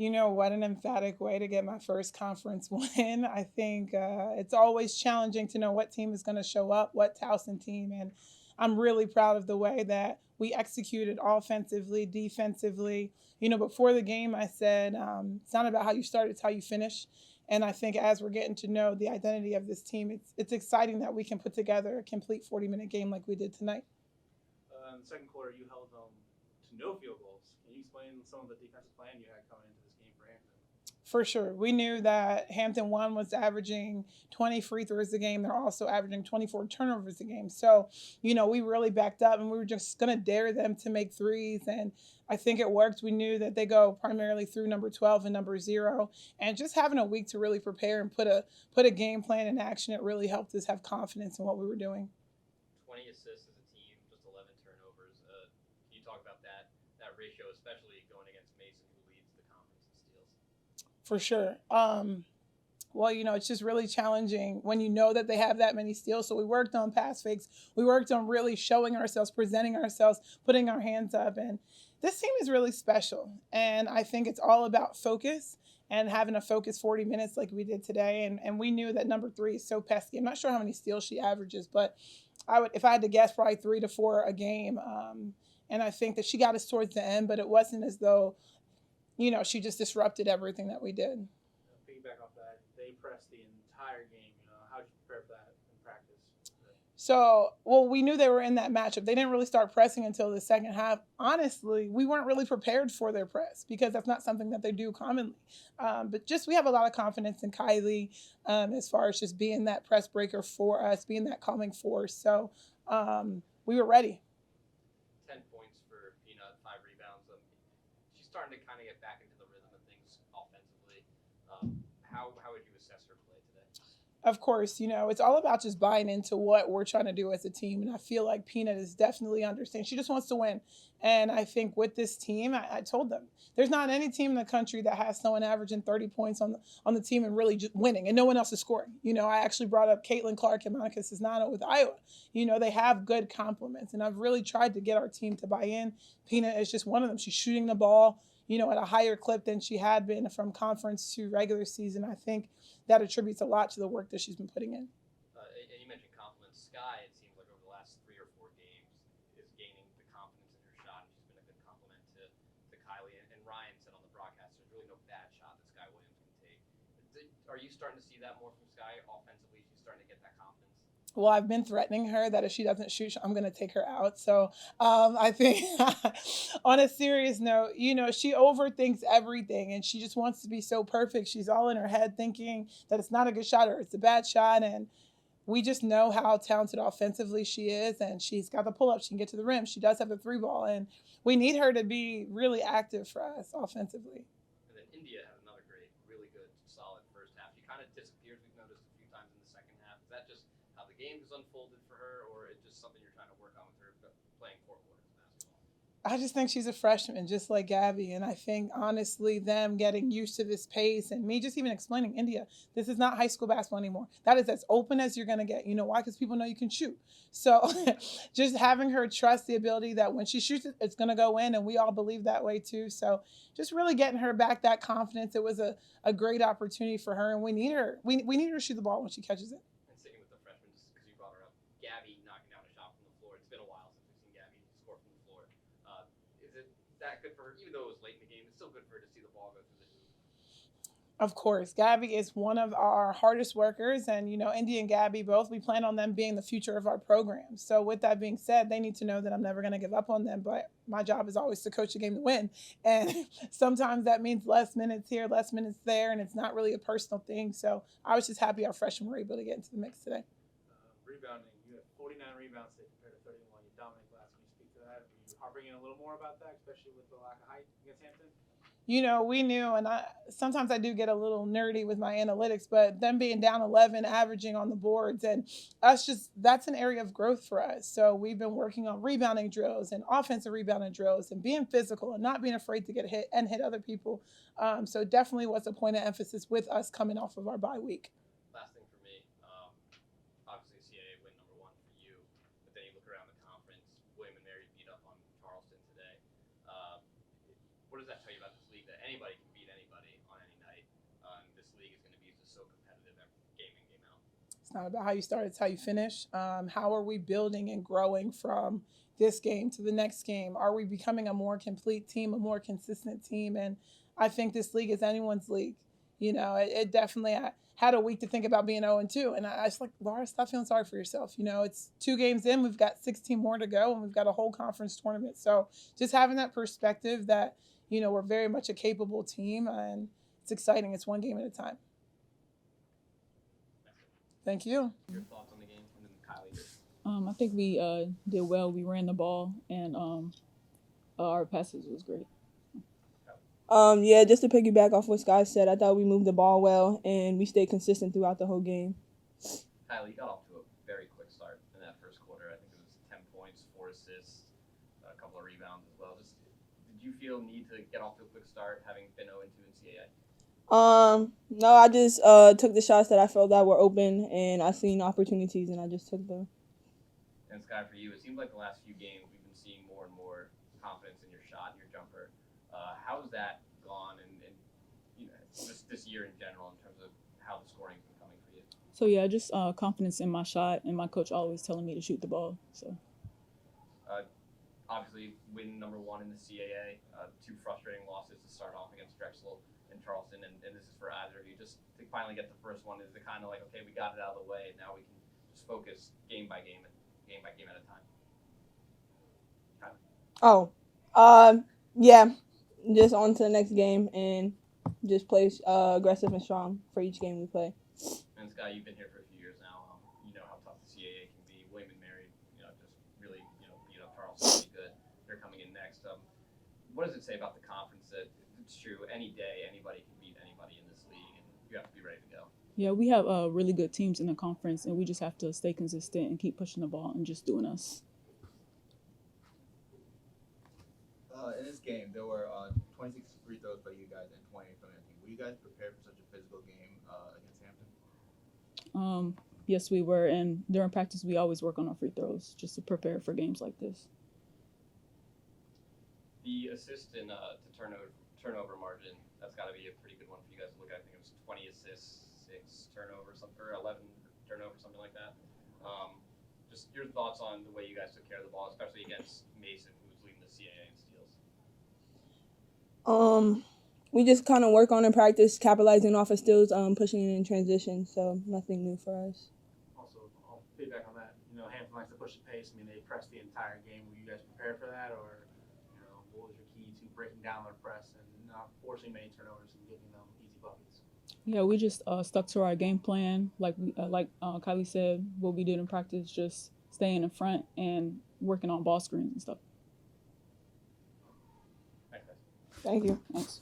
You know, what an emphatic way to get my first conference win. I think it's always challenging to know what team is going to show up, what Towson team. And I'm really proud of the way that we executed offensively, defensively. You know, before the game, I said, it's not about how you start, it's how you finish. And I think as we're getting to know the identity of this team, it's exciting that we can put together a complete 40-minute game like we did tonight. In the second quarter, you held them to no field goals. Can you explain some of the defensive plan you had coming into this game for Hampton? For sure. We knew that Hampton 1 was averaging 20 free throws a game. They're also averaging 24 turnovers a game. So, you know, we really backed up and we were just going to dare them to make threes. And I think it worked. We knew that they go primarily through number 12 and number 0. And just having a week to really prepare and put a game plan in action, it really helped us have confidence in what we were doing. 20 assists as a team, just 11 turnovers. Can you talk about that ratio, especially going against Mason, who leads the conference in steals? For sure. Well, you know, it's just really challenging when you know that they have that many steals. So we worked on pass fakes. We worked on really showing ourselves, presenting ourselves, putting our hands up. And this team is really special. And I think it's all about focus and having a focus 40 minutes like we did today. And we knew that number 3 is so pesky. I'm not sure how many steals she averages, but I would, if I had to guess, probably 3 to 4 a game. And I think that she got us towards the end, but it wasn't as though, you know, she just disrupted everything that we did. Piggyback off that, they pressed the entire game. How did you prepare for that in practice? So, well, we knew they were in that matchup. They didn't really start pressing until the second half. Honestly, we weren't really prepared for their press because that's not something that they do commonly. But just we have a lot of confidence in Kylie as far as just being that press breaker for us, being that calming force. So we were ready. 10 points for Peanut, 5 rebounds. She's starting to kind of get back into the rhythm of things offensively. How would you assess her play today? Of course, you know, it's all about just buying into what we're trying to do as a team. And I feel like Peanut is definitely understanding. She just wants to win. And I think with this team, I told them there's not any team in the country that has someone averaging 30 points on the team and really just winning and no one else is scoring. You know, I actually brought up Caitlin Clark and Monica Cisnano with Iowa. You know, they have good compliments. And I've really tried to get our team to buy in. Peanut is just one of them. She's shooting the ball, you know, at a higher clip than she had been from conference to regular season. I think that attributes a lot to the work that she's been putting in. And you mentioned confidence. Sky, it seems like over the last 3 or 4 games, is gaining the confidence in her shot, and she's been a good compliment to Kylie. And Ryan said on the broadcast, there's really no bad shot that Sky Williams can take. Are you starting to see that more from Sky offensively? She's starting to get that confidence. Well, I've been threatening her that if she doesn't shoot, I'm going to take her out. So I think on a serious note, you know, she overthinks everything and she just wants to be so perfect. She's all in her head thinking that it's not a good shot or it's a bad shot. And we just know how talented offensively she is. And she's got the pull up. She can get to the rim. She does have the 3 ball. And we need her to be really active for us offensively. And then India had another great, really good, solid first half. She kind of disappears. We've noticed a few times in the second half. Is that just how the game has unfolded for her, or it's just something you're trying to work on with her playing 4 quarters of basketball? I just think she's a freshman, just like Gabby. And I think, honestly, them getting used to this pace and me just even explaining India, this is not high school basketball anymore. That is as open as you're going to get. You know why? Because people know you can shoot. So just having her trust the ability that when she shoots it, it's going to go in. And we all believe that way, too. So just really getting her back that confidence. It was a great opportunity for her. And we need her. We need her to shoot the ball when she catches it. And sticking with the freshmen, just because you brought her up, Gabby knocking down a shot from the floor. It's been a while since we've seen Gabby score from the floor. Is it that good for her? Even though it was late in the game, it's still good for her to see the ball go through the hoop. Of course, Gabby is one of our hardest workers, and you know, Indy and Gabby both. We plan on them being the future of our program. So, with that being said, they need to know that I'm never going to give up on them. But my job is always to coach the game to win, and sometimes that means less minutes here, less minutes there, and it's not really a personal thing. So, I was just happy our freshmen were able to get into the mix today. Rebounding, you had 49 rebounds today compared to 31. You dominated glass. Can you speak to that? Are you harping in a little more about that, especially with the lack of height against Hampton? You know, we knew, and sometimes I do get a little nerdy with my analytics, but them being down 11, averaging on the boards, and us just that's an area of growth for us. So we've been working on rebounding drills and offensive rebounding drills and being physical and not being afraid to get hit and hit other people. So definitely was a point of emphasis with us coming off of our bye week. Last thing for me, obviously CAA win number 1 for you, but then you look around the conference, William and Mary beat up on Charleston today. What does that tell you about this league, that anybody can beat anybody? so competitive game in, game out? It's not about how you start, it's how you finish. How are we building and growing from this game to the next game? Are we becoming a more complete team, a more consistent team? And I think this league is anyone's league. It definitely, I had a week to think about being 0-2. And I was like, Laura, stop feeling sorry for yourself. It's 2 games in, we've got 16 more to go, and we've got a whole conference tournament. So just having that perspective that, we're very much a capable team, and it's exciting. It's one game at a time. Thank you. Your thoughts on the game, and then Kylie? I think we did well. We ran the ball, and our passes was great. Yeah, just to piggyback off what Sky said, I thought we moved the ball well, and we stayed consistent throughout the whole game. Kylie, you got off to a very quick start in that first quarter. I think it was 10 points, 4 assists, a couple of rebounds as well. Just did you feel need to get off to a quick start, having been 0-2 in CAA? No, I just took the shots that I felt that were open, and I seen opportunities, and I just took them. And Sky, for you, it seems like the last few games we've been seeing more and more confidence in your shot and your jumper. How's that gone, and just this year in general in terms of how the scoring's been coming for you? So yeah, just confidence in my shot, and my coach always telling me to shoot the ball. So. Obviously, win number 1 in the CAA. 2 frustrating losses to start off against Drexel and Charleston, and this is for either of you. Just to finally get the first one, is it kind of like, okay, we got it out of the way, and now we can just focus game by game at a time? Yeah, just on to the next game and just play aggressive and strong for each game we play. And Sky, you've been here for a few years now. You know how tough the CAA can be. William and Mary, just really, beat up Charleston pretty good. They're coming in next. What does it say about the conference that it's true any day anybody can beat anybody in this league, and you have to be ready to go? Yeah, we have really good teams in the conference, and we just have to stay consistent and keep pushing the ball and just doing us. In this game, there were 26 free throws by you guys and 20 from your team. Were you guys prepared for such a physical game against Hampton? Yes, we were, and during practice, we always work on our free throws just to prepare for games like this. The assist and to turnover margin, that's got to be a pretty good one for you guys to look at. I think it was 20 assists, 6 turnovers, or 11 turnovers, something like that. Just your thoughts on the way you guys took care of the ball, especially against Mason, who's leading the CAA in steals. We just kind of work on in practice, capitalizing off of steals, pushing it in transition, so nothing new for us. Also, I'll feedback on that. Hampton likes to push the pace. They pressed the entire game. Were you guys prepared for that, or what was your key to breaking down their press and not forcing many turnovers and giving them easy buckets? Yeah, we just stuck to our game plan, like Kylie said. What we did in practice, just staying in front and working on ball screens and stuff. Thanks, guys. Thank you. Thanks.